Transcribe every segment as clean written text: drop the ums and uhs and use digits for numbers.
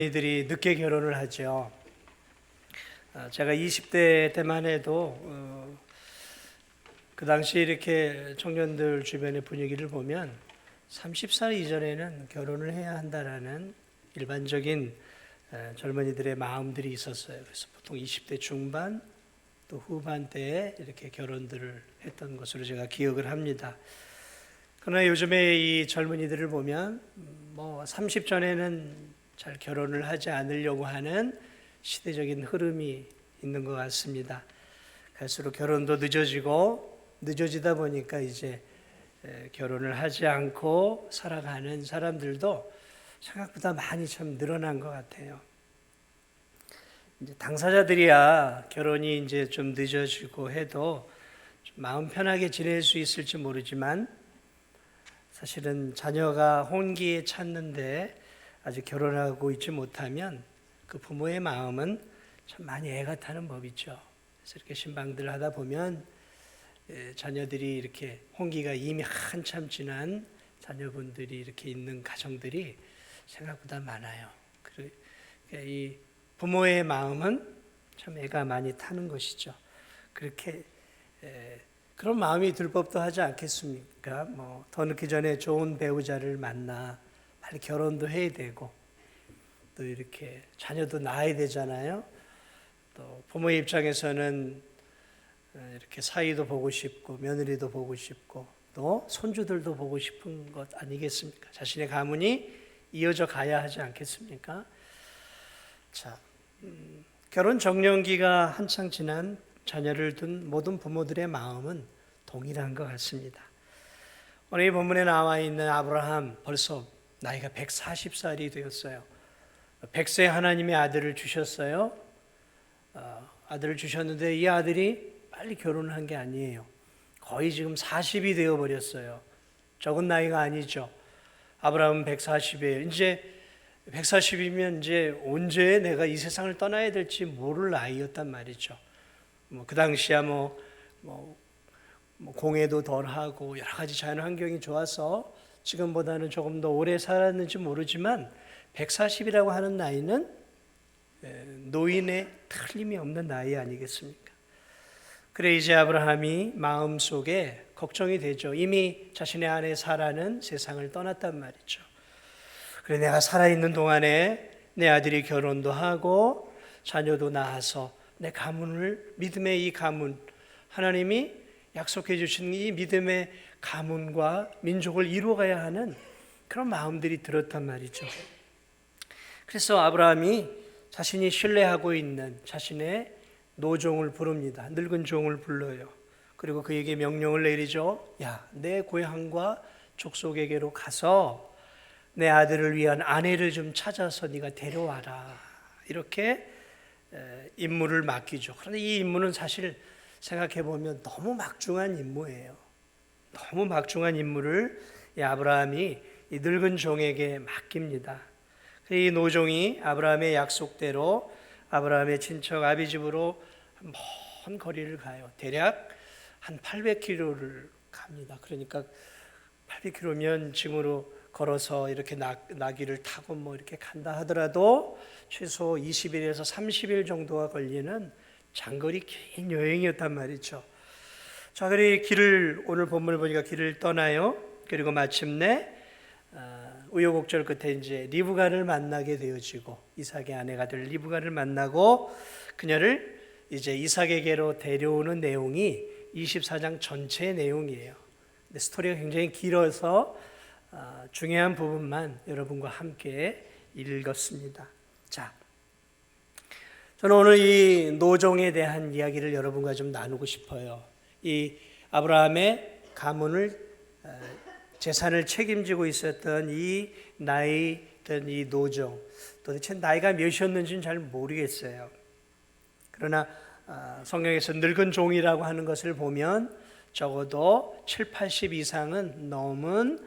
이들이 늦게 결혼을 하죠. 제가 20대 때만 해도 그 당시 이렇게 청년들 주변의 분위기를 보면 30살 이전에는 결혼을 해야 한다라는 일반적인 젊은이들의 마음들이 있었어요. 그래서 보통 20대 중반 또 후반대에 이렇게 결혼들을 했던 것으로 제가 기억을 합니다. 그러나 요즘에 이 젊은이들을 보면 30 전에는 잘 결혼을 하지 않으려고 하는 시대적인 흐름이 있는 것 같습니다. 갈수록 결혼도 늦어지다 보니까 이제 결혼을 하지 않고 살아가는 사람들도 생각보다 많이 참 늘어난 것 같아요. 이제 당사자들이야 결혼이 이제 좀 늦어지고 해도 좀 마음 편하게 지낼 수 있을지 모르지만 사실은 자녀가 혼기에 찼는데 아직 결혼하고 있지 못하면 그 부모의 마음은 참 많이 애가 타는 법이죠. 그래서 이렇게 신방들 하다 보면 자녀들이 이렇게 혼기가 이미 한참 지난 자녀분들이 이렇게 있는 가정들이 생각보다 많아요. 그러니까 이 부모의 마음은 참 애가 많이 타는 것이죠. 그렇게 그런 마음이 들 법도 하지 않겠습니까? 더 늦기 전에 좋은 배우자를 만나 빨리 결혼도 해야 되고 또 이렇게 자녀도 낳아야 되잖아요. 또 부모의 입장에서는 이렇게 사위도 보고 싶고 며느리도 보고 싶고 또 손주들도 보고 싶은 것 아니겠습니까? 자신의 가문이 이어져 가야 하지 않겠습니까? 자, 결혼 정년기가 한창 지난 자녀를 둔 모든 부모들의 마음은 동일한 것 같습니다. 오늘 이 본문에 나와 있는 아브라함 벌써 나이가 140살이 되었어요. 100세 하나님의 아들을 주셨어요. 아들을 주셨는데 이 아들이 빨리 결혼을 한 게 아니에요. 거의 지금 40이 되어버렸어요. 적은 나이가 아니죠. 아브라함은 140이에요. 이제 140이면 이제 언제 내가 이 세상을 떠나야 될지 모를 나이였단 말이죠. 그 당시야 공해도 덜하고 여러 가지 자연 환경이 좋아서 지금보다는 조금 더 오래 살았는지 모르지만 140이라고 하는 나이는 노인의 틀림이 없는 나이 아니겠습니까? 그래 이제 아브라함이 마음속에 걱정이 되죠. 이미 자신의 아내 사라는 세상을 떠났단 말이죠. 그래 내가 살아있는 동안에 내 아들이 결혼도 하고 자녀도 낳아서 내 가문을 믿음의 이 가문 하나님이 약속해 주신 이 믿음의 가문과 민족을 이루어가야 하는 그런 마음들이 들었단 말이죠. 그래서 아브라함이 자신이 신뢰하고 있는 자신의 노종을 부릅니다. 늙은 종을 불러요. 그리고 그에게 명령을 내리죠. 야, 내 고향과 족속에게로 가서 내 아들을 위한 아내를 좀 찾아서 네가 데려와라. 이렇게 임무를 맡기죠. 그런데 이 임무는 사실 생각해 보면 너무 막중한 임무예요. 너무 막중한 임무를 이 아브라함이 이 늙은 종에게 맡깁니다. 이 노종이 아브라함의 약속대로 아브라함의 친척 아비 집으로 먼 거리를 가요. 대략 한 800km를 갑니다. 그러니까 800km면 지금으로 걸어서 이렇게 나귀를 타고 이렇게 간다 하더라도 최소 20일에서 30일 정도가 걸리는 장거리 긴 여행이었단 말이죠. 자, 그리 오늘 본문을 보니까 길을 떠나요. 그리고 마침내 우여곡절 끝에 이제 리브가를 만나게 되어지고 이삭의 아내가 될 리브가를 만나고 그녀를 이제 이삭에게로 데려오는 내용이 24장 전체의 내용이에요. 근데 스토리가 굉장히 길어서 중요한 부분만 여러분과 함께 읽었습니다. 자, 저는 오늘 이 노종에 대한 이야기를 여러분과 좀 나누고 싶어요. 이 아브라함의 가문을 재산을 책임지고 있었던 이 나이 든 이 노종, 도대체 나이가 몇이었는지는 잘 모르겠어요. 그러나 성경에서 늙은 종이라고 하는 것을 보면 적어도 7, 80 이상은 넘은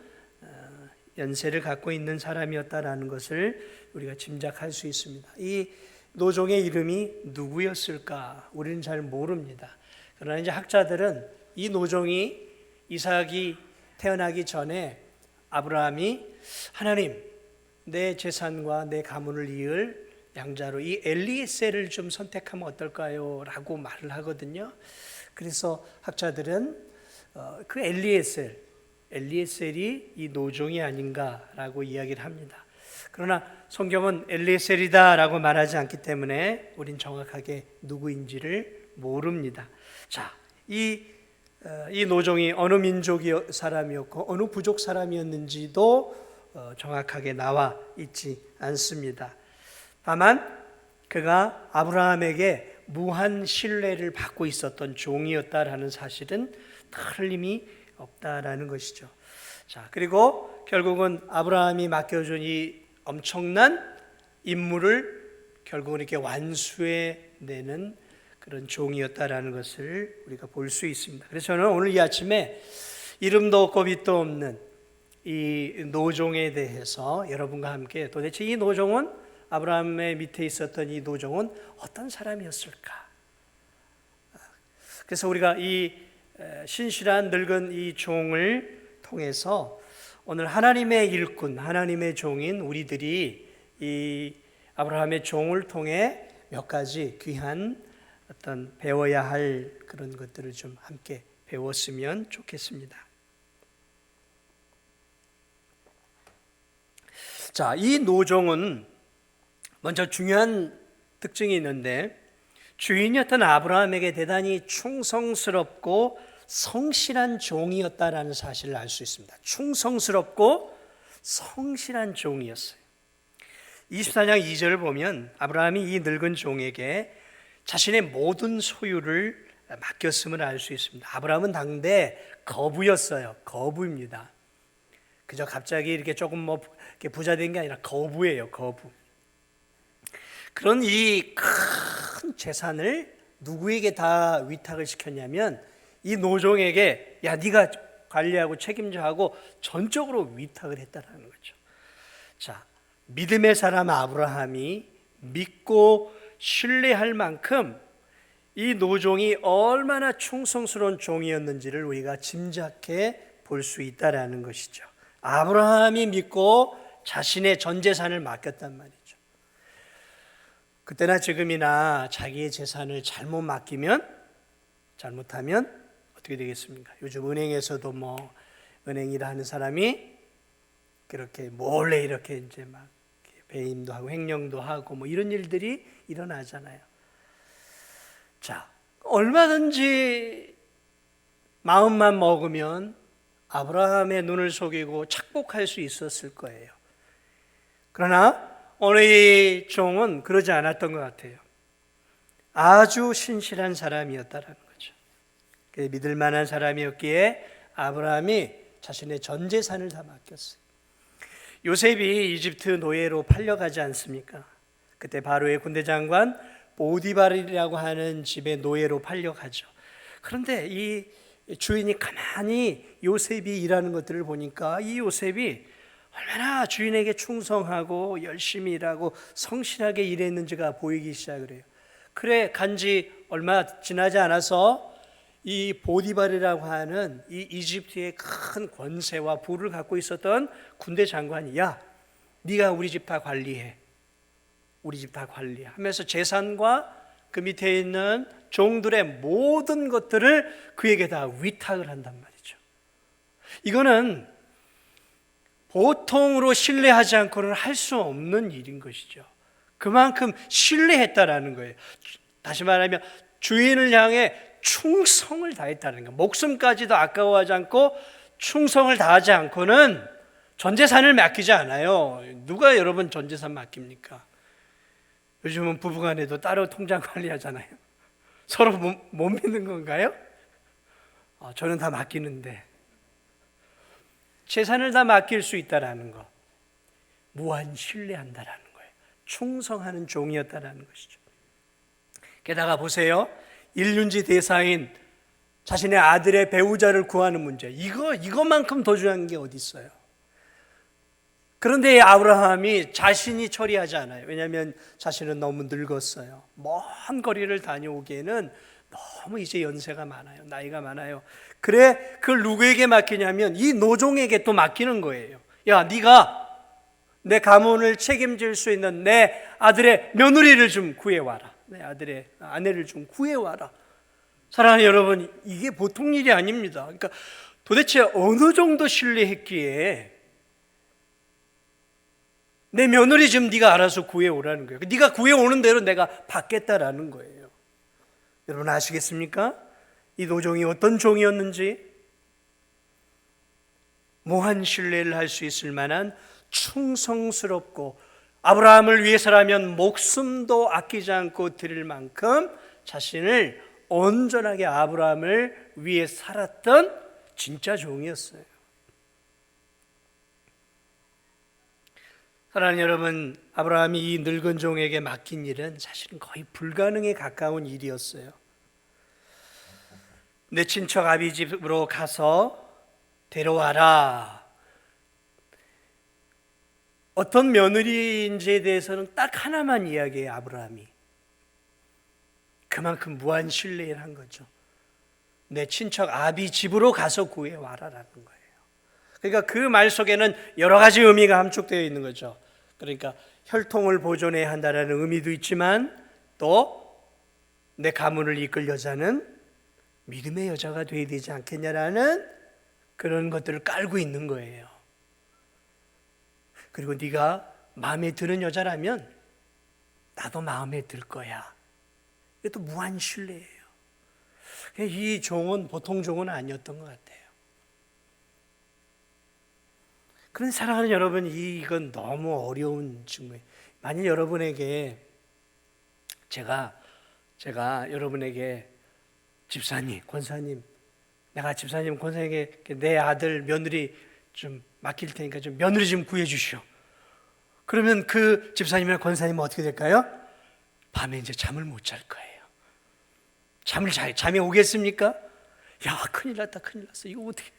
연세를 갖고 있는 사람이었다라는 것을 우리가 짐작할 수 있습니다. 이 노종의 이름이 누구였을까? 우리는 잘 모릅니다. 그러나 이제 학자들은 이 노종이 이삭이 태어나기 전에 아브라함이 하나님, 내 재산과 내 가문을 이을 양자로 이 엘리에셀을 좀 선택하면 어떨까요? 라고 말을 하거든요. 그래서 학자들은 그 엘리에셀이 이 노종이 아닌가라고 이야기를 합니다. 그러나 성경은 엘리에셀이다라고 말하지 않기 때문에 우린 정확하게 누구인지를 모릅니다. 자, 이 노종이 어느 민족의 사람이었고 어느 부족 사람이었는지도 정확하게 나와 있지 않습니다. 다만 그가 아브라함에게 무한 신뢰를 받고 있었던 종이었다라는 사실은 틀림이 없다라는 것이죠. 자, 그리고 결국은 아브라함이 맡겨준 이 엄청난 임무를 결국은 이렇게 완수해내는 그런 종이었다라는 것을 우리가 볼 수 있습니다. 그래서 저는 오늘 이 아침에 이름도 없고 빛도 없는 이 노종에 대해서 여러분과 함께 도대체 이 노종은 아브라함의 밑에 있었던 이 노종은 어떤 사람이었을까? 그래서 우리가 이 신실한 늙은 이 종을 통해서 오늘 하나님의 일꾼, 하나님의 종인 우리들이 이 아브라함의 종을 통해 몇 가지 귀한 어떤 배워야 할 그런 것들을 좀 함께 배웠으면 좋겠습니다. 자, 이 노종은 먼저 중요한 특징이 있는데 주인이었던 아브라함에게 대단히 충성스럽고 성실한 종이었다라는 사실을 알 수 있습니다. 충성스럽고 성실한 종이었어요. 24장 2절을 보면 아브라함이 이 늙은 종에게 자신의 모든 소유를 맡겼음을 알 수 있습니다. 아브라함은 당대 거부였어요. 거부입니다. 그저 갑자기 이렇게 조금 이렇게 부자 된 게 아니라 거부예요. 거부. 그런 이 큰 재산을 누구에게 다 위탁을 시켰냐면 이 노종에게 야 네가 관리하고 책임져 하고 전적으로 위탁을 했다라는 거죠. 자, 믿음의 사람 아브라함이 믿고 신뢰할 만큼 이 노종이 얼마나 충성스러운 종이었는지를 우리가 짐작해 볼 수 있다라는 것이죠. 아브라함이 믿고 자신의 전 재산을 맡겼단 말이죠. 그때나 지금이나 자기의 재산을 잘못하면 어떻게 되겠습니까? 요즘 은행에서도 은행 일하는 사람이 그렇게 몰래 이렇게 이제 막 배임도 하고 횡령도 하고 이런 일들이 일어나잖아요. 자, 얼마든지 마음만 먹으면 아브라함의 눈을 속이고 착복할 수 있었을 거예요. 그러나 오늘 이 종은 그러지 않았던 것 같아요. 아주 신실한 사람이었다라는 거죠. 믿을 만한 사람이었기에 아브라함이 자신의 전 재산을 다 맡겼어요. 요셉이 이집트 노예로 팔려가지 않습니까? 그때 바로의 군대 장관 보디발이라고 하는 집의 노예로 팔려가죠. 그런데 이 주인이 가만히 요셉이 일하는 것들을 보니까 이 요셉이 얼마나 주인에게 충성하고 열심히 일하고 성실하게 일했는지가 보이기 시작을 해요. 그래 간지 얼마 지나지 않아서 이 보디발이라고 하는 이 이집트의 큰 권세와 부를 갖고 있었던 군대 장관이 야 네가 우리 집 다 관리해. 우리 집 다 관리해 하면서 재산과 그 밑에 있는 종들의 모든 것들을 그에게 다 위탁을 한단 말이죠. 이거는 보통으로 신뢰하지 않고는 할 수 없는 일인 것이죠. 그만큼 신뢰했다라는 거예요. 다시 말하면 주인을 향해 충성을 다했다는 거예요. 목숨까지도 아까워하지 않고 충성을 다하지 않고는 전 재산을 맡기지 않아요. 누가 여러분 전 재산 맡깁니까? 요즘은 부부간에도 따로 통장 관리하잖아요. 서로 못 믿는 건가요? 저는 다 맡기는데. 재산을 다 맡길 수 있다라는 것, 무한 신뢰한다라는 거예요. 충성하는 종이었다라는 것이죠. 게다가 보세요, 일륜지 대사인 자신의 아들의 배우자를 구하는 문제, 이거만큼 더 중요한 게 어디 있어요? 그런데 아브라함이 자신이 처리하지 않아요. 왜냐하면 자신은 너무 늙었어요. 먼 거리를 다녀오기에는 너무 이제 연세가 많아요. 나이가 많아요. 그래 그걸 누구에게 맡기냐면 이 노종에게 또 맡기는 거예요. 야 네가 내 가문을 책임질 수 있는 내 아들의 며느리를 좀 구해와라. 내 아들의 아내를 좀 구해와라. 사랑하는 여러분, 이게 보통 일이 아닙니다. 그러니까 도대체 어느 정도 신뢰했기에 내 며느리 좀 네가 알아서 구해오라는 거예요. 네가 구해오는 대로 내가 받겠다라는 거예요. 여러분 아시겠습니까? 이 노종이 어떤 종이었는지, 무한 신뢰를 할 수 있을 만한 충성스럽고 아브라함을 위해서라면 목숨도 아끼지 않고 드릴 만큼 자신을 온전하게 아브라함을 위해 살았던 진짜 종이었어요. 사랑하는 여러분, 아브라함이 이 늙은 종에게 맡긴 일은 사실은 거의 불가능에 가까운 일이었어요. 내 친척 아비 집으로 가서 데려와라. 어떤 며느리인지에 대해서는 딱 하나만 이야기해요, 아브라함이. 그만큼 무한 신뢰를 한 거죠. 내 친척 아비 집으로 가서 구해와라라는 거예요. 그러니까 그 말 속에는 여러 가지 의미가 함축되어 있는 거죠. 그러니까 혈통을 보존해야 한다는 의미도 있지만 또 내 가문을 이끌 여자는 믿음의 여자가 되어야 되지 않겠냐라는 그런 것들을 깔고 있는 거예요. 그리고 네가 마음에 드는 여자라면 나도 마음에 들 거야. 이것도 무한 신뢰예요. 이 종은 보통 종은 아니었던 것 같아요. 그런 사랑하는 여러분, 이건 너무 어려운 직무예요. 만약 여러분에게 제가 여러분에게 집사님, 권사님, 내가 집사님, 권사님에게 내 아들 며느리 좀 맡길 테니까 좀 며느리 좀 구해 주시오. 그러면 그 집사님이나 권사님은 어떻게 될까요? 밤에 이제 잠을 못 잘 거예요. 잠이 오겠습니까? 야, 큰일 났다, 큰일 났어. 이거 어떻게?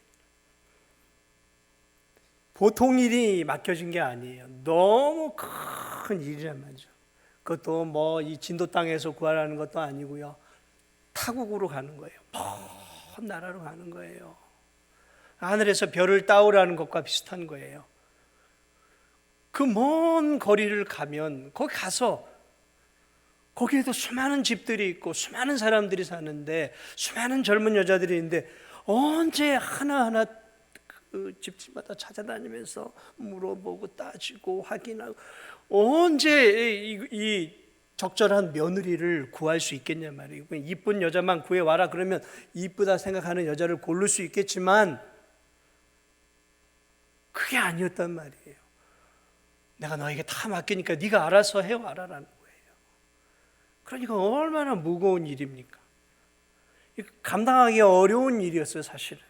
보통 일이 맡겨진 게 아니에요. 너무 큰 일이란 말이죠. 그것도 뭐 이 진도 땅에서 구하라는 것도 아니고요. 타국으로 가는 거예요. 먼 나라로 가는 거예요. 하늘에서 별을 따오라는 것과 비슷한 거예요. 그 먼 거리를 가면 거기 가서 거기에도 수많은 집들이 있고 수많은 사람들이 사는데 수많은 젊은 여자들이 있는데 언제 하나하나 그 집집마다 찾아다니면서 물어보고 따지고 확인하고 언제 이 적절한 며느리를 구할 수 있겠냐 말이에요. 이쁜 여자만 구해와라 그러면 이쁘다 생각하는 여자를 고를 수 있겠지만 그게 아니었단 말이에요. 내가 너에게 다 맡기니까 네가 알아서 해와라라는 거예요. 그러니까 얼마나 무거운 일입니까? 감당하기 어려운 일이었어요, 사실은.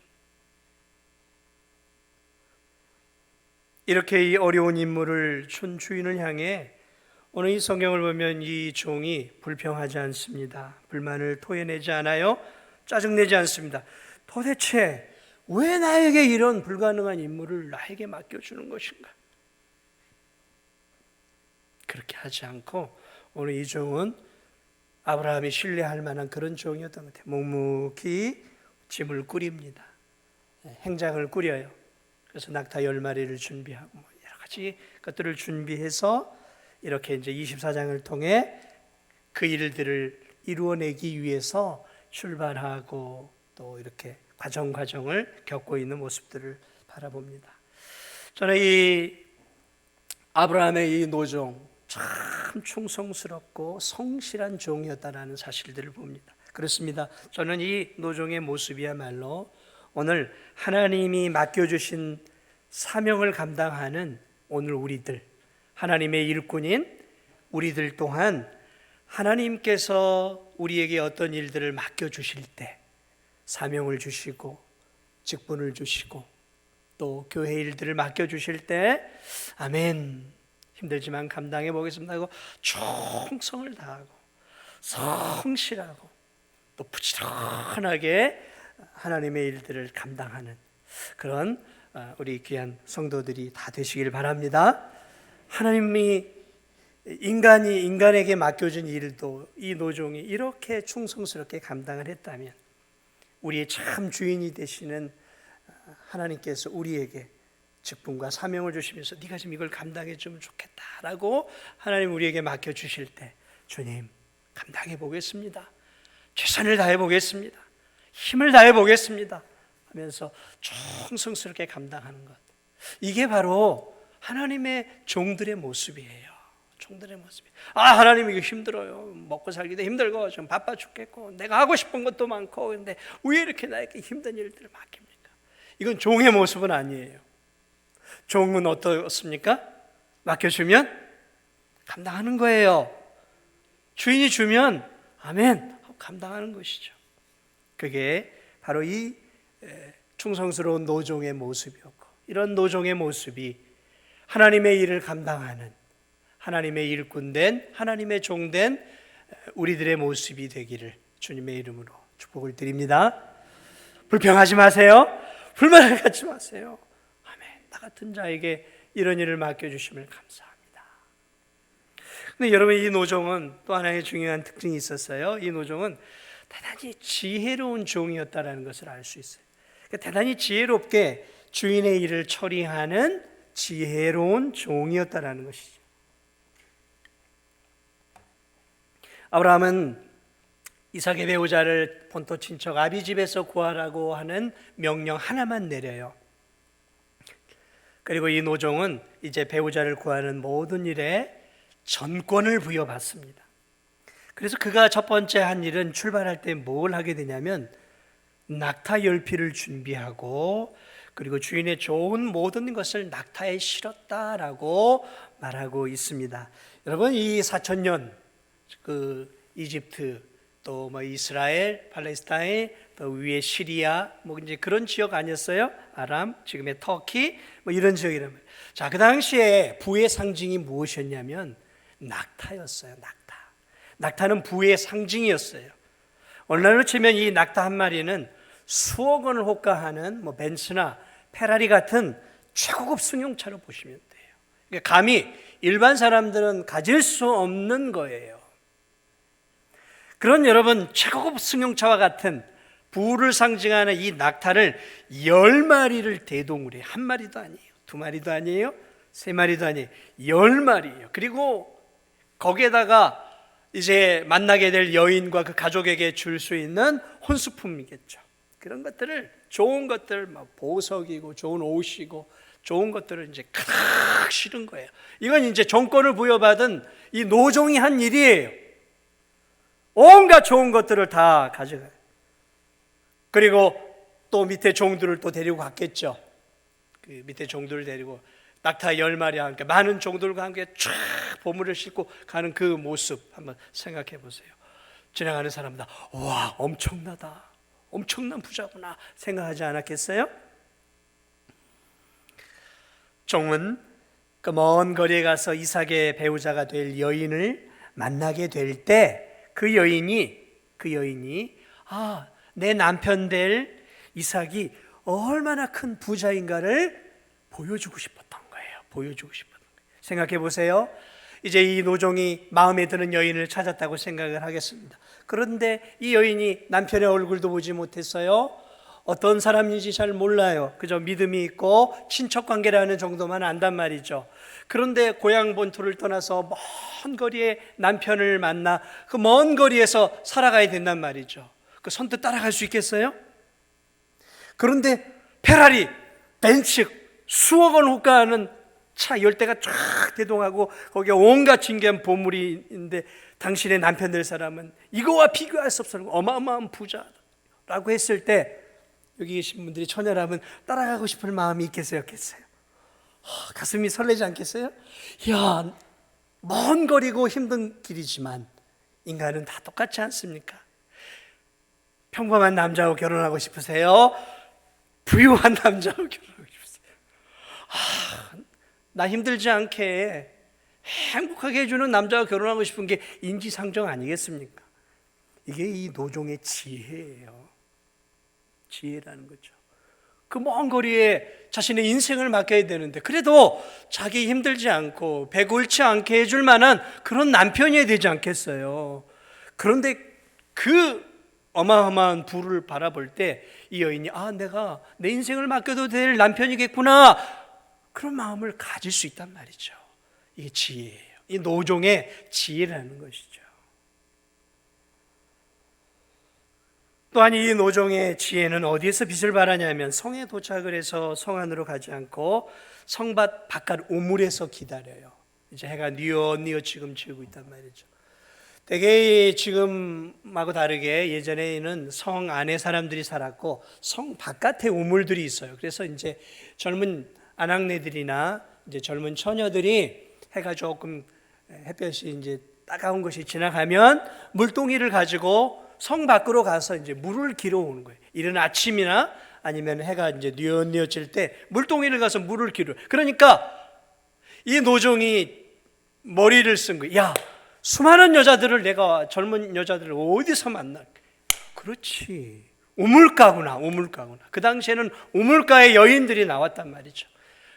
이렇게 이 어려운 임무를 준 주인을 향해 오늘 이 성경을 보면 이 종이 불평하지 않습니다. 불만을 토해내지 않아요. 짜증내지 않습니다. 도대체 왜 나에게 이런 불가능한 임무를 나에게 맡겨주는 것인가? 그렇게 하지 않고 오늘 이 종은 아브라함이 신뢰할 만한 그런 종이었던 것 같아요. 묵묵히 짐을 꾸립니다. 행장을 꾸려요. 그래서 낙타 10마리를 준비하고 여러 가지 것들을 준비해서 이렇게 이제 24장을 통해 그 일들을 이루어내기 위해서 출발하고 또 이렇게 과정을 겪고 있는 모습들을 바라봅니다. 저는 이 아브라함의 이 노종 참 충성스럽고 성실한 종이었다라는 사실들을 봅니다. 그렇습니다. 저는 이 노종의 모습이야말로 오늘 하나님이 맡겨주신 사명을 감당하는 오늘 우리들, 하나님의 일꾼인 우리들 또한 하나님께서 우리에게 어떤 일들을 맡겨주실 때 사명을 주시고 직분을 주시고 또 교회 일들을 맡겨주실 때 아멘, 힘들지만 감당해 보겠습니다 하고 충성을 다하고 성실하고 또 부지런하게 하나님의 일들을 감당하는 그런 우리 귀한 성도들이 다 되시길 바랍니다. 하나님이 인간에게 맡겨준 일도 이 노종이 이렇게 충성스럽게 감당을 했다면 우리의 참 주인이 되시는 하나님께서 우리에게 직분과 사명을 주시면서 네가 지금 이걸 감당해 주면 좋겠다라고 하나님 우리에게 맡겨주실 때 주님 감당해 보겠습니다. 최선을 다해 보겠습니다. 힘을 다해 보겠습니다 하면서 충성스럽게 감당하는 것, 이게 바로 하나님의 종들의 모습이에요. 종들의 모습이. 하나님 이거 힘들어요. 먹고 살기도 힘들고 좀 바빠 죽겠고 내가 하고 싶은 것도 많고 근데 왜 이렇게 나에게 힘든 일들을 맡깁니까? 이건 종의 모습은 아니에요. 종은 어떻습니까? 맡겨주면 감당하는 거예요. 주인이 주면 아멘 감당하는 것이죠. 그게 바로 이 충성스러운 노종의 모습이었고, 이런 노종의 모습이 하나님의 일을 감당하는 하나님의 일꾼된 하나님의 종된 우리들의 모습이 되기를 주님의 이름으로 축복을 드립니다. 불평하지 마세요. 불만을 갖지 마세요. 아멘. 나 같은 자에게 이런 일을 맡겨주심을 감사합니다. 근데 여러분, 이 노종은 또 하나의 중요한 특징이 있었어요. 이 노종은 대단히 지혜로운 종이었다는 것을 알 수 있어요. 대단히 지혜롭게 주인의 일을 처리하는 지혜로운 종이었다는 것이죠. 아브라함은 이삭의 배우자를 본토 친척 아비 집에서 구하라고 하는 명령 하나만 내려요. 그리고 이 노종은 이제 배우자를 구하는 모든 일에 전권을 부여받습니다. 그래서 그가 첫 번째 한 일은 출발할 때 뭘 하게 되냐면 낙타 10피를 준비하고 그리고 주인의 좋은 모든 것을 낙타에 실었다라고 말하고 있습니다. 여러분, 이 4,000년 그 이집트 또 뭐 이스라엘, 팔레스타인, 또 위에 시리아 뭐 이제 그런 지역 아니었어요? 아람, 지금의 터키 뭐 이런 지역이란 말이에요. 자, 그 당시에 부의 상징이 무엇이었냐면 낙타였어요. 낙타. 낙타는 부의 상징이었어요. 오늘날로 치면 이 낙타 한 마리는 수억 원을 호가하는 뭐 벤츠나 페라리 같은 최고급 승용차로 보시면 돼요. 그러니까 감히 일반 사람들은 가질 수 없는 거예요. 그런 여러분 최고급 승용차와 같은 부를 상징하는 이 낙타를 10마리를 대동을 해요. 한 마리도 아니에요. 2마리도 아니에요. 3마리도 아니에요. 10마리예요. 그리고 거기에다가 이제 만나게 될 여인과 그 가족에게 줄 수 있는 혼수품이겠죠. 그런 것들을, 좋은 것들, 막 보석이고 좋은 옷이고 좋은 것들을 이제 크게 실은 거예요. 이건 이제 정권을 부여받은 이 노종이 한 일이에요. 온갖 좋은 것들을 다 가져가요. 그리고 또 밑에 종들을 또 데리고 갔겠죠. 그 밑에 종들을 데리고 낙타 10마리와 함께 많은 종들과 함께 쫙 보물을 싣고 가는 그 모습 한번 생각해 보세요. 지나가는 사람들 와, 엄청나다, 엄청난 부자구나 생각하지 않았겠어요? 종은 그 먼 거리에 가서 이삭의 배우자가 될 여인을 만나게 될 때 그 여인이 내 남편 될 이삭이 얼마나 큰 부자인가를 보여주고 싶었던 거예요. 보여주고 싶었던 거예요. 생각해 보세요. 이제 이 노종이 마음에 드는 여인을 찾았다고 생각을 하겠습니다. 그런데 이 여인이 남편의 얼굴도 보지 못했어요. 어떤 사람인지 잘 몰라요. 그저 믿음이 있고 친척관계라는 정도만 안단 말이죠. 그런데 고향 본토를 떠나서 먼 거리에 남편을 만나 그 먼 거리에서 살아가야 된단 말이죠. 그 선뜻 따라갈 수 있겠어요? 그런데 페라리, 벤츠, 수억 원 호가하는 차 10대가 쫙 대동하고 거기에 온갖 진귀한 보물이 있는데 당신의 남편 될 사람은 이거와 비교할 수 없는 어마어마한 부자라고 했을 때 여기 계신 분들이 처녀라면 따라가고 싶을 마음이 있겠어요, 없겠어요? 가슴이 설레지 않겠어요? 야, 먼 거리고 힘든 길이지만 인간은 다 똑같지 않습니까? 평범한 남자하고 결혼하고 싶으세요? 부유한 남자하고 결혼하고 싶으세요? 나 힘들지 않게 행복하게 해주는 남자와 결혼하고 싶은 게 인지상정 아니겠습니까? 이게 이 노종의 지혜예요. 지혜라는 거죠. 그 먼 거리에 자신의 인생을 맡겨야 되는데 그래도 자기 힘들지 않고 배 곪지 않게 해줄 만한 그런 남편이어야 되지 않겠어요? 그런데 그 어마어마한 부를 바라볼 때 이 여인이 내가 내 인생을 맡겨도 될 남편이겠구나 그런 마음을 가질 수 있단 말이죠. 이게 지혜예요. 이 노종의 지혜라는 것이죠. 또한 이 노종의 지혜는 어디에서 빛을 발하냐면 성에 도착을 해서 성 안으로 가지 않고 성밭 바깥 우물에서 기다려요. 이제 해가 뉘엿뉘엿 지금 지고 있단 말이죠. 되게 지금하고 다르게 예전에는 성 안에 사람들이 살았고 성 바깥에 우물들이 있어요. 그래서 이제 젊은 아낙네들이나 이제 젊은 처녀들이 해가 조금 햇볕이 이제 따가운 것이 지나가면 물동이를 가지고 성 밖으로 가서 이제 물을 길어 오는 거예요. 이른 아침이나 아니면 해가 이제 뉘엿뉘엿질 때 물동이를 가서 물을 길어. 그러니까 이 노종이 머리를 쓴 거예요. 야, 수많은 여자들을 내가 젊은 여자들을 어디서 만나? 그렇지. 우물가구나, 우물가구나. 그 당시에는 우물가에 여인들이 나왔단 말이죠.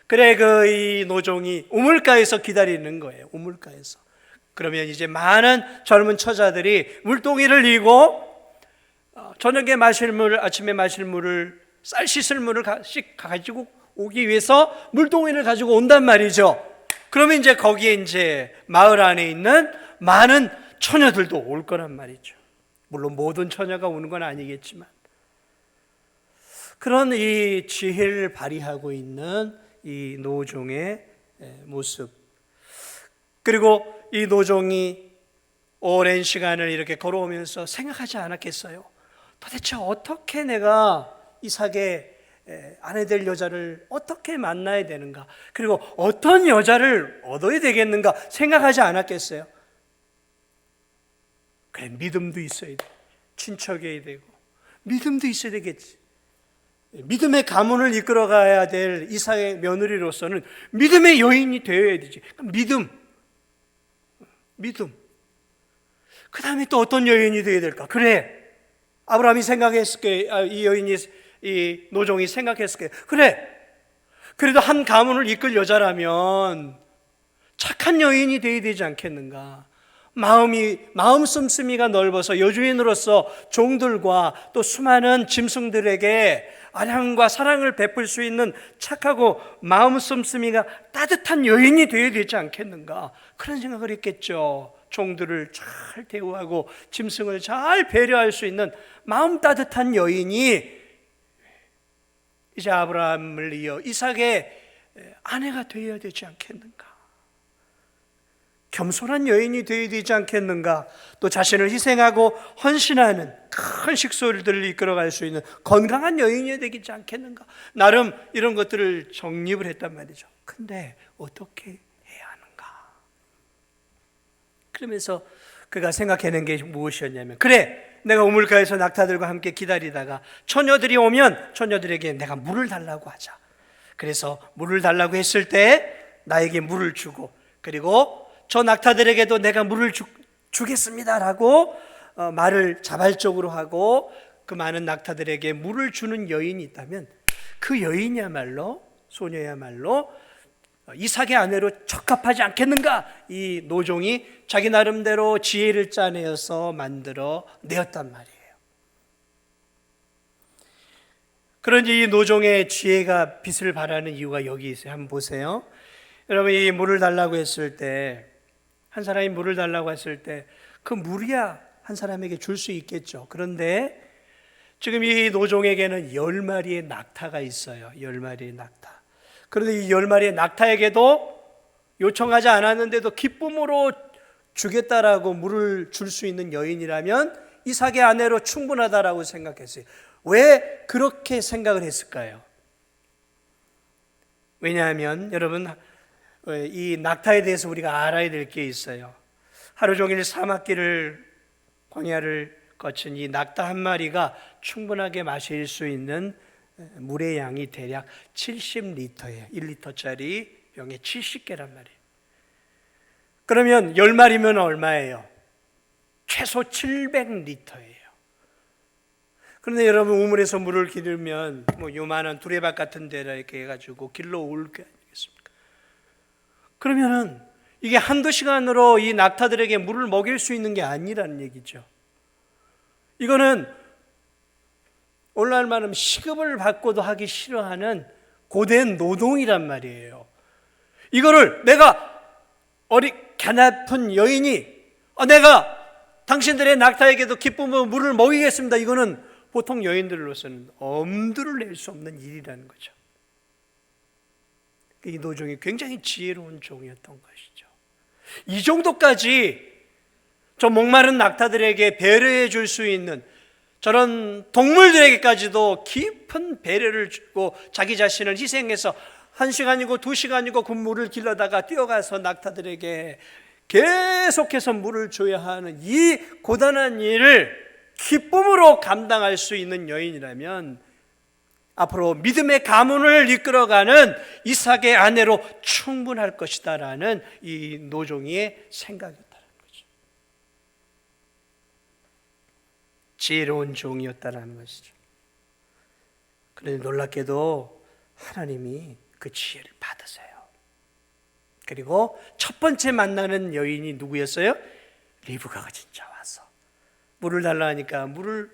그래, 이 노종이 우물가에서 기다리는 거예요. 우물가에서. 그러면 이제 많은 젊은 처자들이 물동이를 이고 저녁에 마실 물, 아침에 마실 물을 쌀 씻을 물을 가지고 오기 위해서 물동이를 가지고 온단 말이죠. 그러면 이제 거기에 이제 마을 안에 있는 많은 처녀들도 올 거란 말이죠. 물론 모든 처녀가 오는 건 아니겠지만 그런 이 지혜를 발휘하고 있는 이 노종의 모습. 그리고 이 노종이 오랜 시간을 이렇게 걸어오면서 생각하지 않았겠어요? 도대체 어떻게 내가 이삭의 아내 될 여자를 어떻게 만나야 되는가? 그리고 어떤 여자를 얻어야 되겠는가? 생각하지 않았겠어요? 그래, 믿음도 있어야 돼. 친척이어야 되고 믿음도 있어야 되겠지. 믿음의 가문을 이끌어가야 될 이삭의 며느리로서는 믿음의 여인이 되어야 되지. 믿음. 그 다음에 또 어떤 여인이 되어야 될까? 그래, 아브라함이 생각했을 거예요. 이 여인이, 이 노종이 생각했을 거예요. 그래, 그래도 한 가문을 이끌 여자라면 착한 여인이 되어야 되지 않겠는가? 마음 씀씀이가 넓어서 여주인으로서 종들과 또 수많은 짐승들에게 아량과 사랑을 베풀 수 있는 착하고 마음 씀씀이가 따뜻한 여인이 되어야 되지 않겠는가? 그런 생각을 했겠죠. 종들을 잘 대우하고 짐승을 잘 배려할 수 있는 마음 따뜻한 여인이 이제 아브라함을 이어 이삭의 아내가 되어야 되지 않겠는가? 겸손한 여인이 되어야 되지 않겠는가? 또 자신을 희생하고 헌신하는 큰 식소들을 이끌어갈 수 있는 건강한 여인이 되지 않겠는가? 나름 이런 것들을 정립을 했단 말이죠. 근데 어떻게 해야 하는가? 그러면서 그가 생각해낸 게 무엇이었냐면, 그래, 내가 우물가에서 낙타들과 함께 기다리다가 처녀들이 오면 처녀들에게 내가 물을 달라고 하자. 그래서 물을 달라고 했을 때 나에게 물을 주고, 그리고 저 낙타들에게도 내가 물을 주겠습니다라고 말을 자발적으로 하고 그 많은 낙타들에게 물을 주는 여인이 있다면 그 여인이야말로, 소녀야말로 이삭의 아내로 적합하지 않겠는가? 이 노종이 자기 나름대로 지혜를 짜내어서 만들어 내었단 말이에요. 그런지 이 노종의 지혜가 빛을 발하는 이유가 여기 있어요. 한번 보세요. 여러분, 이 물을 달라고 했을 때, 한 사람이 물을 달라고 했을 때 그 물이야 한 사람에게 줄 수 있겠죠. 그런데 지금 이 노종에게는 10마리의 낙타가 있어요. 10마리의 낙타. 그런데 이 10마리의 낙타에게도 요청하지 않았는데도 기쁨으로 주겠다라고 물을 줄 수 있는 여인이라면 이삭의 아내로 충분하다라고 생각했어요. 왜 그렇게 생각을 했을까요? 왜냐하면 여러분, 이 낙타에 대해서 우리가 알아야 될 게 있어요. 하루 종일 사막길을, 광야를 거친 이 낙타 한 마리가 충분하게 마실 수 있는 물의 양이 대략 70리터예요. 1리터짜리 병에 70개란 말이에요. 그러면 10마리면 얼마예요? 최소 700리터예요. 그런데 여러분, 우물에서 물을 기르면 뭐 요만한 두레박 같은 데라 이렇게 해가지고 길러 올 게 아니겠습니까? 그러면은 이게 한두 시간으로 이 낙타들에게 물을 먹일 수 있는 게 아니라는 얘기죠. 이거는 오늘날 말하면 시급을 받고도 하기 싫어하는 고된 노동이란 말이에요. 이거를 내가 가냘픈 여인이 내가 당신들의 낙타에게도 기쁨으로 물을 먹이겠습니다. 이거는 보통 여인들로서는 엄두를 낼 수 없는 일이라는 거죠. 이 노종이 굉장히 지혜로운 종이었던 것이죠. 이 정도까지 저 목마른 낙타들에게 배려해 줄 수 있는, 저런 동물들에게까지도 깊은 배려를 주고 자기 자신을 희생해서 1시간이고 2시간이고 그 물을 길러다가 뛰어가서 낙타들에게 계속해서 물을 줘야 하는 이 고단한 일을 기쁨으로 감당할 수 있는 여인이라면 앞으로 믿음의 가문을 이끌어가는 이삭의 아내로 충분할 것이다라는 이 노종이의 생각이었다는 거죠. 지혜로운 종이었다는 것이죠. 그런데 놀랍게도 하나님이 그 지혜를 받으세요. 그리고 첫 번째 만나는 여인이 누구였어요? 리브가가 진짜 와서 물을 달라 하니까 물을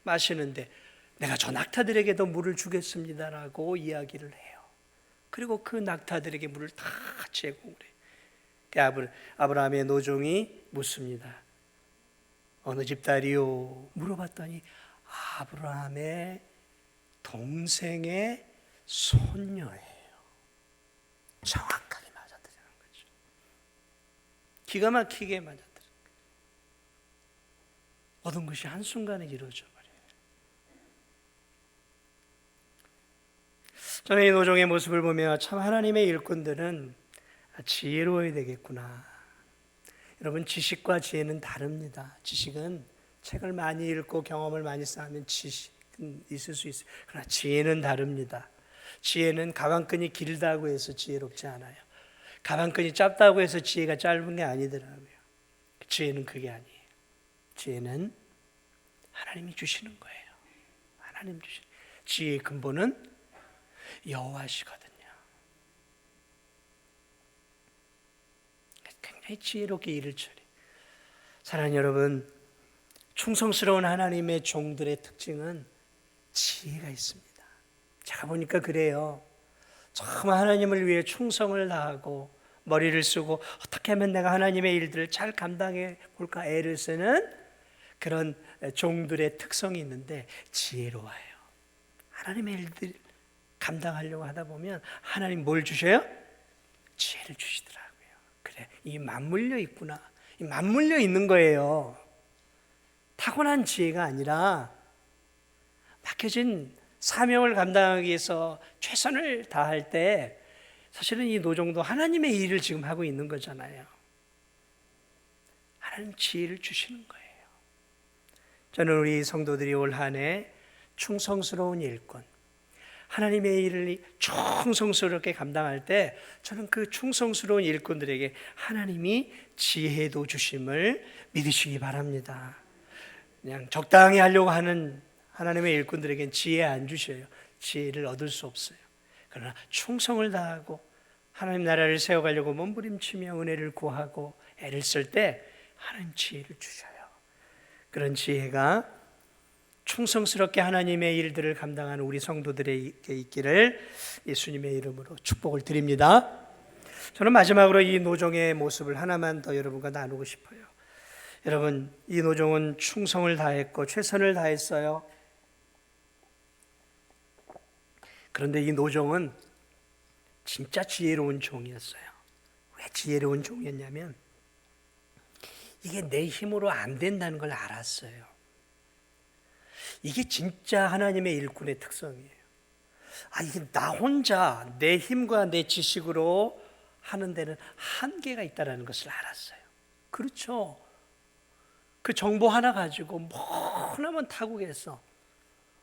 마시는데 내가 저 낙타들에게도 물을 주겠습니다라고 이야기를 해요. 그리고 그 낙타들에게 물을 다 제공을 해요. 아브라함의 노종이 묻습니다. 어느 집 딸이요? 물어봤더니 아브라함의 동생의 손녀예요. 정확하게 맞아들이는 거죠. 기가 막히게 맞아들이는 거예요. 모든 것이 한순간에 이루어져 버려요. 저는 이 노종의 모습을 보며 참 하나님의 일꾼들은 지혜로워야 되겠구나. 여러분, 지식과 지혜는 다릅니다. 지식은 책을 많이 읽고 경험을 많이 쌓으면 지식은 있을 수 있어요. 그러나 지혜는 다릅니다. 지혜는 가방끈이 길다고 해서 지혜롭지 않아요. 가방끈이 짧다고 해서 지혜가 짧은 게 아니더라고요. 지혜는 그게 아니에요. 지혜는 하나님이 주시는 거예요. 하나님 주시는. 지혜의 근본은 여호와시거든요. 굉장히 지혜롭게 일을 처리. 사랑하는 여러분, 충성스러운 하나님의 종들의 특징은 지혜가 있습니다. 제가 보니까 그래요. 정말 하나님을 위해 충성을 다하고 머리를 쓰고 어떻게 하면 내가 하나님의 일들을 잘 감당해 볼까 애를 쓰는 그런 종들의 특성이 있는데 지혜로워요. 하나님의 일들 감당하려고 하다 보면 하나님 뭘 주셔요? 지혜를 주시더라고요. 그래, 이 맞물려 있구나. 이 맞물려 있는 거예요. 타고난 지혜가 아니라 맡겨진 사명을 감당하기 위해서 최선을 다할 때 사실은 이 노종도 하나님의 일을 지금 하고 있는 거잖아요. 하나님 지혜를 주시는 거예요. 저는 우리 성도들이 올 한 해 충성스러운 일꾼, 하나님의 일을 충성스럽게 감당할 때 저는 그 충성스러운 일꾼들에게 하나님이 지혜도 주심을 믿으시기 바랍니다. 그냥 적당히 하려고 하는 하나님의 일꾼들에겐 지혜 안 주셔요. 지혜를 얻을 수 없어요. 그러나 충성을 다하고 하나님 나라를 세워가려고 몸부림치며 은혜를 구하고 애를 쓸 때 하나님 지혜를 주셔요. 그런 지혜가 충성스럽게 하나님의 일들을 감당하는 우리 성도들에게 있기를 예수님의 이름으로 축복을 드립니다. 저는 마지막으로 이 노종의 모습을 하나만 더 여러분과 나누고 싶어요. 여러분, 이 노종은 충성을 다했고 최선을 다했어요. 그런데 이 노종은 진짜 지혜로운 종이었어요. 왜 지혜로운 종이었냐면 이게 내 힘으로 안 된다는 걸 알았어요. 이게 진짜 하나님의 일꾼의 특성이에요. 이게 나 혼자 내 힘과 내 지식으로 하는 데는 한계가 있다는 것을 알았어요. 그렇죠. 그 정보 하나 가지고 뭐나만 타국해서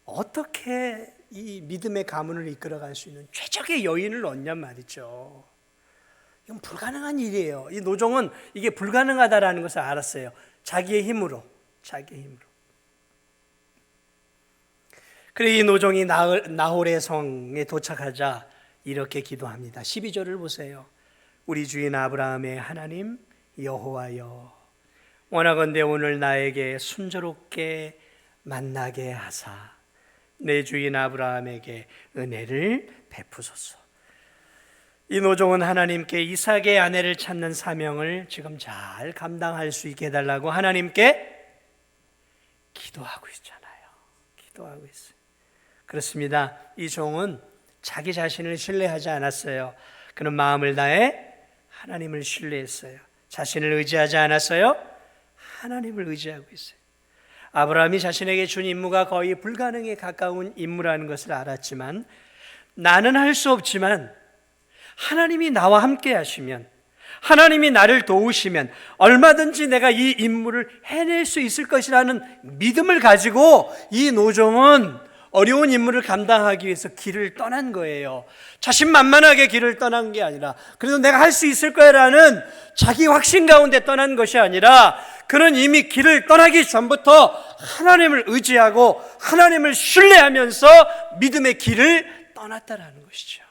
어떻게 이 믿음의 가문을 이끌어갈 수 있는 최적의 여인을 얻냔 말이죠. 이건 불가능한 일이에요. 이 노종은 이게 불가능하다라는 것을 알았어요. 자기의 힘으로. 그래 이 노종이 나홀의 성에 도착하자 이렇게 기도합니다. 12절을 보세요. 우리 주인 아브라함의 하나님 여호와여, 원하건대 오늘 나에게 순조롭게 만나게 하사 내 주인 아브라함에게 은혜를 베푸소서. 이 노종은 하나님께 이삭의 아내를 찾는 사명을 지금 잘 감당할 수 있게 해달라고 하나님께 기도하고 있잖아요. 기도하고 있어요. 그렇습니다. 이 종은 자기 자신을 신뢰하지 않았어요. 그는 마음을 다해 하나님을 신뢰했어요. 자신을 의지하지 않았어요. 하나님을 의지하고 있어요. 아브라함이 자신에게 준 임무가 거의 불가능에 가까운 임무라는 것을 알았지만, 나는 할 수 없지만 하나님이 나와 함께 하시면, 하나님이 나를 도우시면 얼마든지 내가 이 임무를 해낼 수 있을 것이라는 믿음을 가지고 이 노종은 어려운 임무를 감당하기 위해서 길을 떠난 거예요. 자신만만하게 길을 떠난 게 아니라, 그래도 내가 할 수 있을 거라는 자기 확신 가운데 떠난 것이 아니라, 그는 이미 길을 떠나기 전부터 하나님을 의지하고 하나님을 신뢰하면서 믿음의 길을 떠났다라는 것이죠.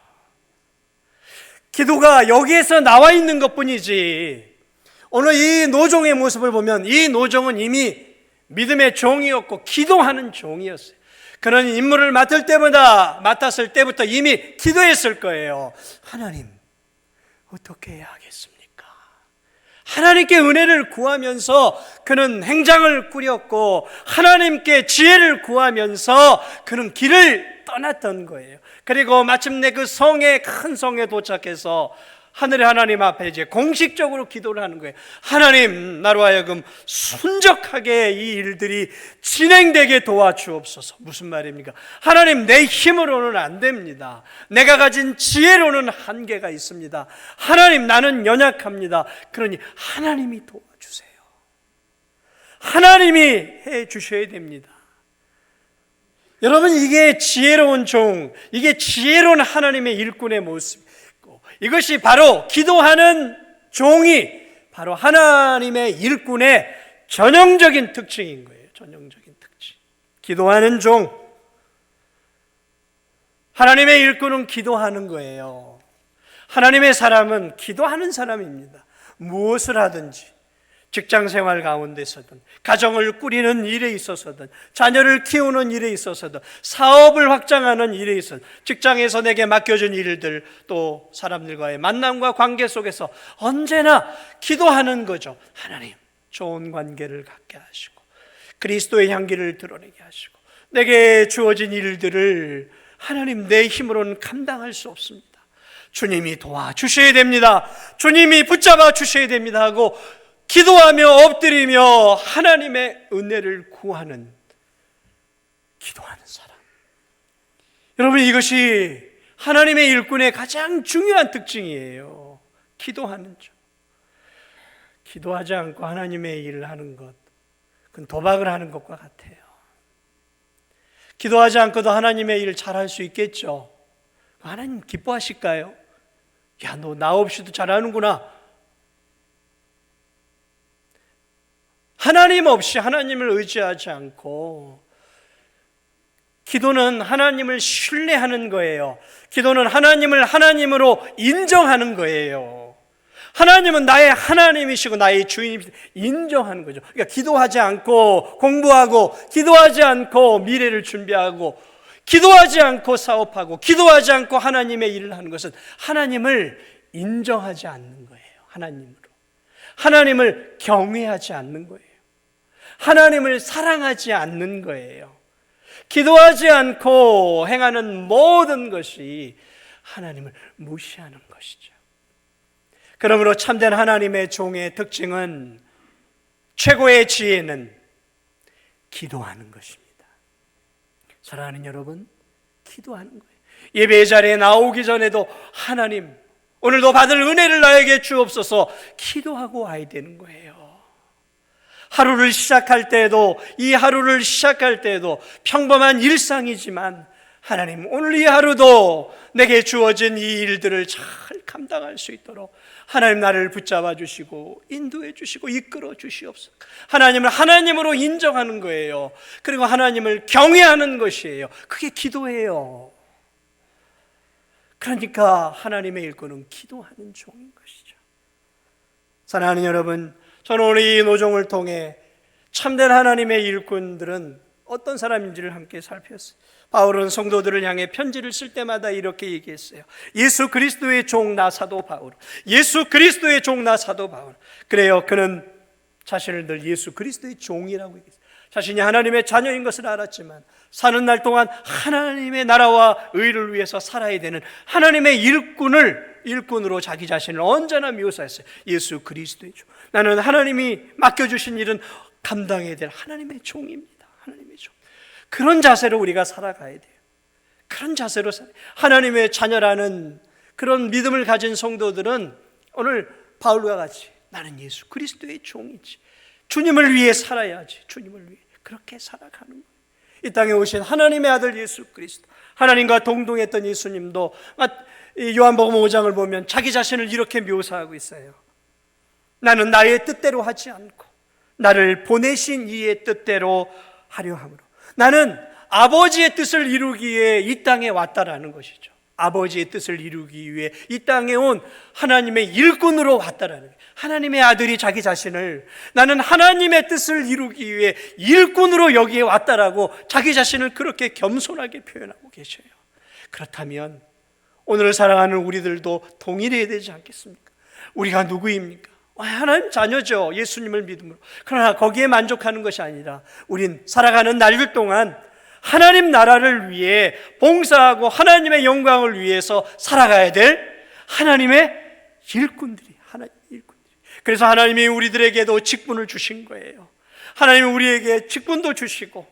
기도가 여기에서 나와 있는 것뿐이지, 오늘 이 노종의 모습을 보면 이 노종은 이미 믿음의 종이었고 기도하는 종이었어요. 그는 임무를 맡았을 때부터 이미 기도했을 거예요. 하나님, 어떻게 해야 하겠습니까? 하나님께 은혜를 구하면서 그는 행장을 꾸렸고, 하나님께 지혜를 구하면서 그는 길을 떠났던 거예요. 그리고 마침내 그 성에, 큰 성에 도착해서 하늘의 하나님 앞에 이제 공식적으로 기도를 하는 거예요. 하나님, 나로 하여금 순적하게 이 일들이 진행되게 도와주옵소서. 무슨 말입니까? 하나님, 내 힘으로는 안 됩니다. 내가 가진 지혜로는 한계가 있습니다. 하나님, 나는 연약합니다. 그러니 하나님이 도와주세요. 하나님이 해 주셔야 됩니다. 여러분, 이게 지혜로운 종, 이게 지혜로운 하나님의 일꾼의 모습, 이것이 바로 기도하는 종이 바로 하나님의 일꾼의 전형적인 특징인 거예요. 전형적인 특징. 기도하는 종. 하나님의 일꾼은 기도하는 거예요. 하나님의 사람은 기도하는 사람입니다. 무엇을 하든지, 직장 생활 가운데서든, 가정을 꾸리는 일에 있어서든, 자녀를 키우는 일에 있어서든, 사업을 확장하는 일에 있어서든, 직장에서 내게 맡겨진 일들, 또 사람들과의 만남과 관계 속에서 언제나 기도하는 거죠. 하나님, 좋은 관계를 갖게 하시고 그리스도의 향기를 드러내게 하시고, 내게 주어진 일들을 하나님, 내 힘으로는 감당할 수 없습니다. 주님이 도와주셔야 됩니다. 주님이 붙잡아 주셔야 됩니다 하고 기도하며 엎드리며 하나님의 은혜를 구하는, 기도하는 사람. 여러분, 이것이 하나님의 일꾼의 가장 중요한 특징이에요. 기도하는 점. 기도하지 않고 하나님의 일을 하는 것, 그건 도박을 하는 것과 같아요. 기도하지 않고도 하나님의 일을 잘할 수 있겠죠. 하나님 기뻐하실까요? 야, 너 나 없이도 잘하는구나. 하나님 없이, 하나님을 의지하지 않고, 기도는 하나님을 신뢰하는 거예요. 기도는 하나님을 하나님으로 인정하는 거예요. 하나님은 나의 하나님이시고 나의 주인이시고 인정하는 거죠. 그러니까 기도하지 않고 공부하고, 기도하지 않고 미래를 준비하고, 기도하지 않고 사업하고, 기도하지 않고 하나님의 일을 하는 것은 하나님을 인정하지 않는 거예요. 하나님을 경외하지 않는 거예요. 하나님을 사랑하지 않는 거예요. 기도하지 않고 행하는 모든 것이 하나님을 무시하는 것이죠. 그러므로 참된 하나님의 종의 특징은, 최고의 지혜는 기도하는 것입니다. 사랑하는 여러분, 기도하는 거예요. 예배 자리에 나오기 전에도 하나님, 오늘도 받을 은혜를 나에게 주옵소서, 기도하고 와야 되는 거예요. 하루를 시작할 때에도, 이 하루를 시작할 때에도 평범한 일상이지만, 하나님, 오늘 이 하루도 내게 주어진 이 일들을 잘 감당할 수 있도록 하나님, 나를 붙잡아 주시고 인도해 주시고 이끌어 주시옵소서. 하나님을 하나님으로 인정하는 거예요. 그리고 하나님을 경외하는 것이에요. 그게 기도예요. 그러니까 하나님의 일꾼은 기도하는 종인 것이죠. 사랑하는 여러분, 저는 오늘 이 노종을 통해 참된 하나님의 일꾼들은 어떤 사람인지를 함께 살폈어요. 바울은 성도들을 향해 편지를 쓸 때마다 이렇게 얘기했어요. 예수 그리스도의 종 나 사도 바울. 예수 그리스도의 종 나 사도 바울. 그래요. 그는 자신을 늘 예수 그리스도의 종이라고 얘기했어요. 자신이 하나님의 자녀인 것을 알았지만 사는 날 동안 하나님의 나라와 의를 위해서 살아야 되는 하나님의 일꾼으로 자기 자신을 언제나 묘사했어요. 예수 그리스도의 종. 나는 하나님이 맡겨주신 일은 감당해야 될 하나님의 종입니다. 하나님의 종. 그런 자세로 우리가 살아가야 돼요. 그런 자세로 하나님의 자녀라는 그런 믿음을 가진 성도들은 오늘 바울과 같이 나는 예수 그리스도의 종이지, 주님을 위해 살아야지, 주님을 위해 그렇게 살아가는 거예요. 이 땅에 오신 하나님의 아들 예수 그리스도, 하나님과 동동했던 예수님도 요한복음 5장을 보면 자기 자신을 이렇게 묘사하고 있어요. 나는 나의 뜻대로 하지 않고 나를 보내신 이의 뜻대로 하려 함으로, 나는 아버지의 뜻을 이루기 위해 이 땅에 왔다라는 것이죠. 아버지의 뜻을 이루기 위해 이 땅에 온 하나님의 일꾼으로 왔다라는 거예요. 하나님의 아들이 자기 자신을 나는 하나님의 뜻을 이루기 위해 일꾼으로 여기에 왔다라고 자기 자신을 그렇게 겸손하게 표현하고 계셔요. 그렇다면 오늘 살아가는 우리들도 동일해야 되지 않겠습니까? 우리가 누구입니까? 하나님 자녀죠. 예수님을 믿음으로. 그러나 거기에 만족하는 것이 아니라 우린 살아가는 날들 동안 하나님 나라를 위해 봉사하고 하나님의 영광을 위해서 살아가야 될 하나님의 일꾼들이. 그래서 하나님이 우리들에게도 직분을 주신 거예요. 하나님이 우리에게 직분도 주시고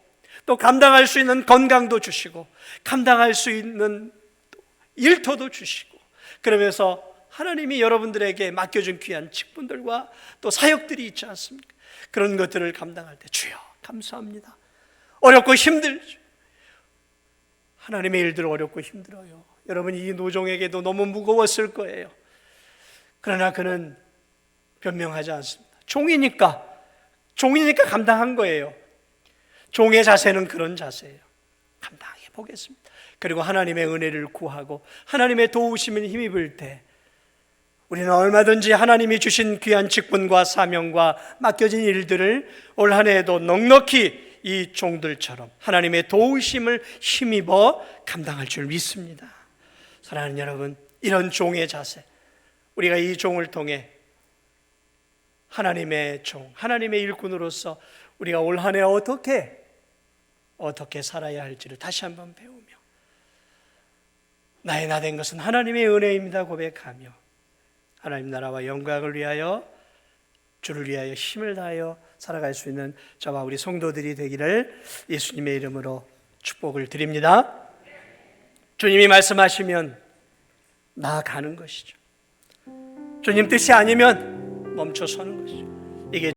또 감당할 수 있는 건강도 주시고 감당할 수 있는 일터도 주시고, 그러면서 하나님이 여러분들에게 맡겨준 귀한 직분들과 또 사역들이 있지 않습니까? 그런 것들을 감당할 때 주여 감사합니다. 어렵고 힘들죠. 하나님의 일들 어렵고 힘들어요. 여러분, 이 노종에게도 너무 무거웠을 거예요. 그러나 그는 변명하지 않습니다. 종이니까 감당한 거예요. 종의 자세는 그런 자세예요. 감당해 보겠습니다. 그리고 하나님의 은혜를 구하고 하나님의 도우심을 힘입을 때 우리는 얼마든지 하나님이 주신 귀한 직분과 사명과 맡겨진 일들을 올 한 해에도 넉넉히 이 종들처럼 하나님의 도우심을 힘입어 감당할 줄 믿습니다. 사랑하는 여러분, 이런 종의 자세, 우리가 이 종을 통해 하나님의 종, 하나님의 일꾼으로서 우리가 올 한 해 어떻게 살아야 할지를 다시 한번 배우며 나의 나 된 것은 하나님의 은혜입니다 고백하며 하나님 나라와 영광을 위하여, 주를 위하여 힘을 다하여 살아갈 수 있는 저와 우리 성도들이 되기를 예수님의 이름으로 축복을 드립니다. 주님이 말씀하시면 나아가는 것이죠. 주님 뜻이 아니면 멈춰 서는 것이죠. 이게